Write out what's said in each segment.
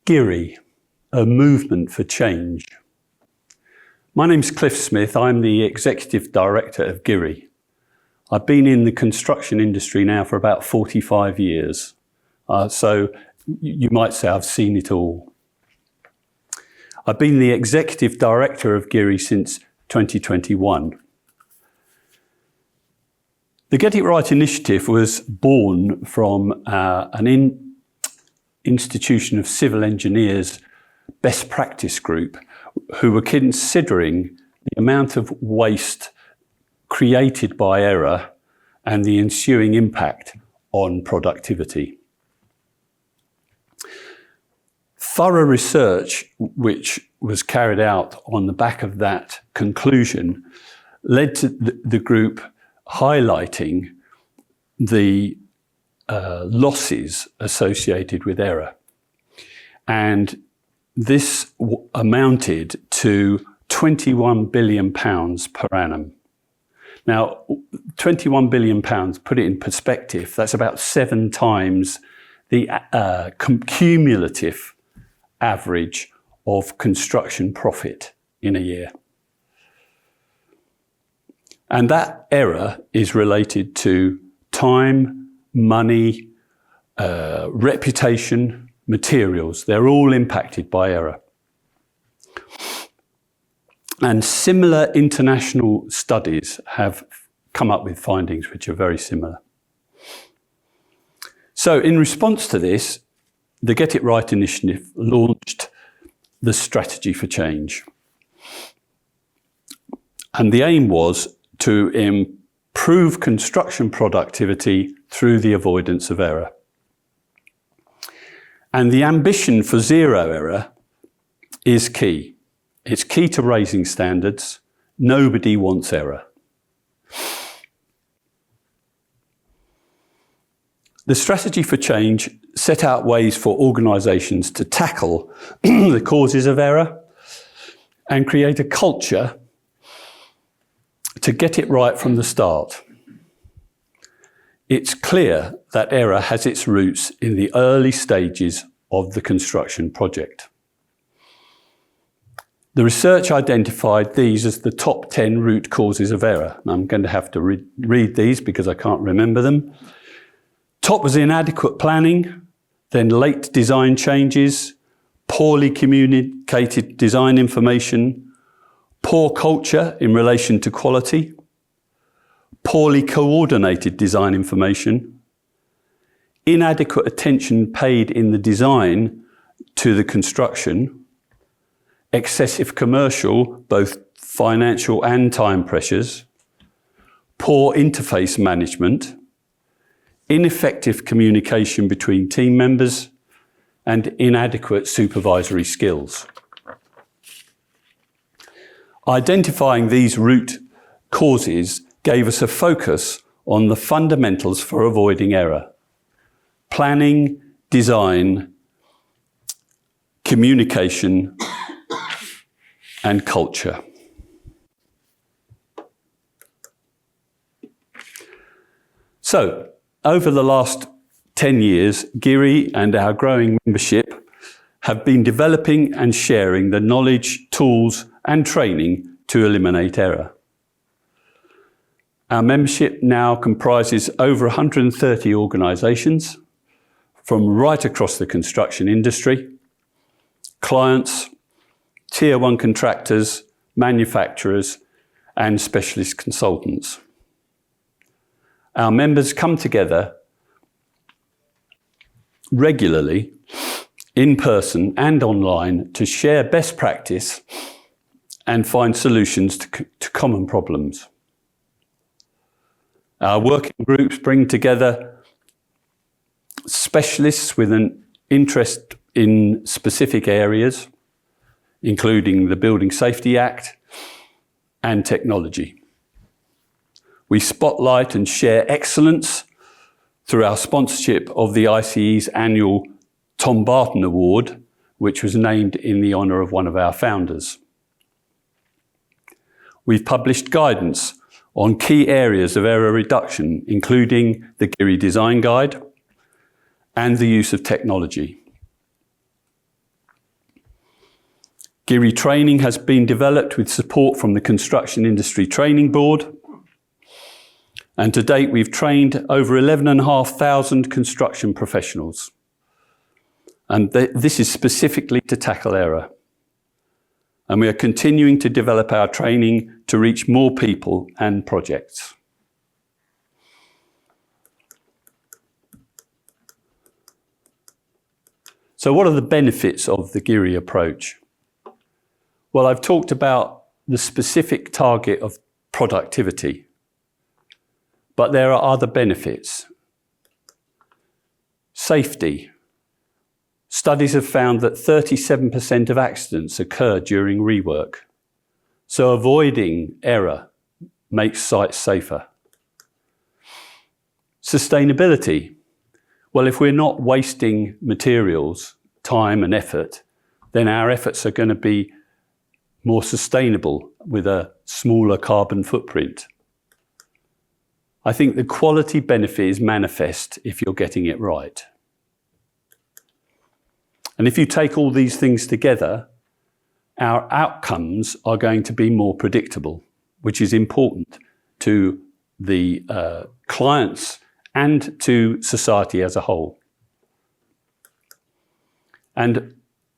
GIRI, a movement for change. My name's Cliff Smith. I'm the Executive Director of GIRI. I've been in the construction industry now for about 45 years. So you might say I've seen it all. I've been the Executive Director of GIRI since 2021. The Get It Right initiative was born from an institution of civil engineers best practice group who were considering the amount of waste created by error and the ensuing impact on productivity. Thorough research, which was carried out on the back of that conclusion, led to the group highlighting the losses associated with error. And this amounted to £21 billion per annum. Now, £21 billion, put it in perspective, that's about 7 times the cumulative average of construction profit in a year. And that error is related to time, money, reputation, materials. They're all impacted by error. And similar international studies have come up with findings which are very similar. So in response to this, the Get It Right initiative launched the Strategy for Change. And the aim was to improve construction productivity through the avoidance of error. And the ambition for zero error is key. It's key to raising standards. Nobody wants error. The Strategy for Change set out ways for organisations to tackle the causes of error and create a culture to get it right from the start. It's clear that error has its roots in the early stages of the construction project. The research identified these as the top 10 root causes of error. I'm going to have to read these because I can't remember them. Top was inadequate planning, then late design changes, poorly communicated design information, poor culture in relation to quality, poorly coordinated design information, inadequate attention paid in the design to the construction, excessive commercial, both financial and time pressures, poor interface management, ineffective communication between team members, and inadequate supervisory skills. Identifying these root causes gave us a focus on the fundamentals for avoiding error: planning, design, communication, and culture. So, over the last 10 years, GIRI and our growing membership have been developing and sharing the knowledge, tools, and training to eliminate error. Our membership now comprises over 130 organisations from right across the construction industry, clients, Tier 1 contractors, manufacturers, and specialist consultants. Our members come together regularly, in person and online, to share best practice and find solutions to common problems. Our working groups bring together specialists with an interest in specific areas, including the Building Safety Act and technology. We spotlight and share excellence through our sponsorship of the ICE's annual Tom Barton Award, which was named in the honour of one of our founders. We've published guidance on key areas of error reduction, including the GIRI Design Guide and the use of technology. GIRI training has been developed with support from the Construction Industry Training Board. And to date, we've trained over 11,500 construction professionals. And this is specifically to tackle error. And we are continuing to develop our training to reach more people and projects. So what are the benefits of the GIRI approach? Well, I've talked about the specific target of productivity, but there are other benefits. Safety. Studies have found that 37% of accidents occur during rework. So avoiding error makes sites safer. Sustainability. Well, if we're not wasting materials, time and effort, then our efforts are going to be more sustainable with a smaller carbon footprint. I think the quality benefit is manifest if you're getting it right. And if you take all these things together, our outcomes are going to be more predictable, which is important to the clients and to society as a whole. And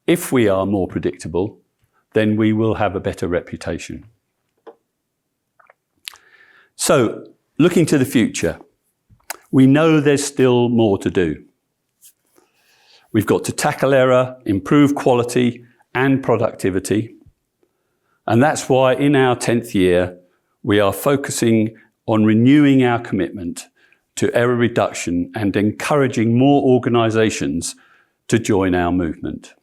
if we are more predictable, then we will have a better reputation. So, looking to the future, we know there's still more to do. We've got to tackle error, improve quality and productivity. And that's why in our 10th year, we are focusing on renewing our commitment to error reduction and encouraging more organisations to join our movement.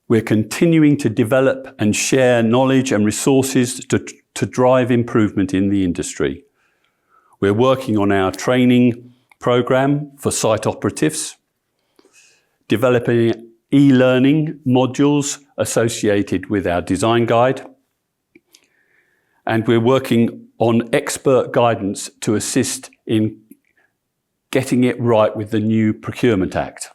We're continuing to develop and share knowledge and resources to drive improvement in the industry. We're working on our training programme for site operatives, developing e-learning modules associated with our design guide, and we're working on expert guidance to assist in getting it right with the new Procurement Act.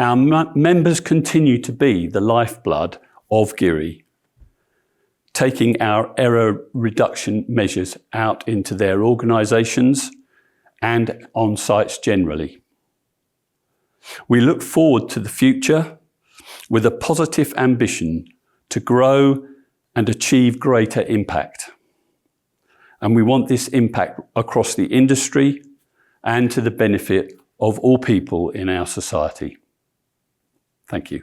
Our members continue to be the lifeblood of GIRI, taking our error reduction measures out into their organisations and on sites generally. We look forward to the future with a positive ambition to grow and achieve greater impact. And we want this impact across the industry and to the benefit of all people in our society. Thank you.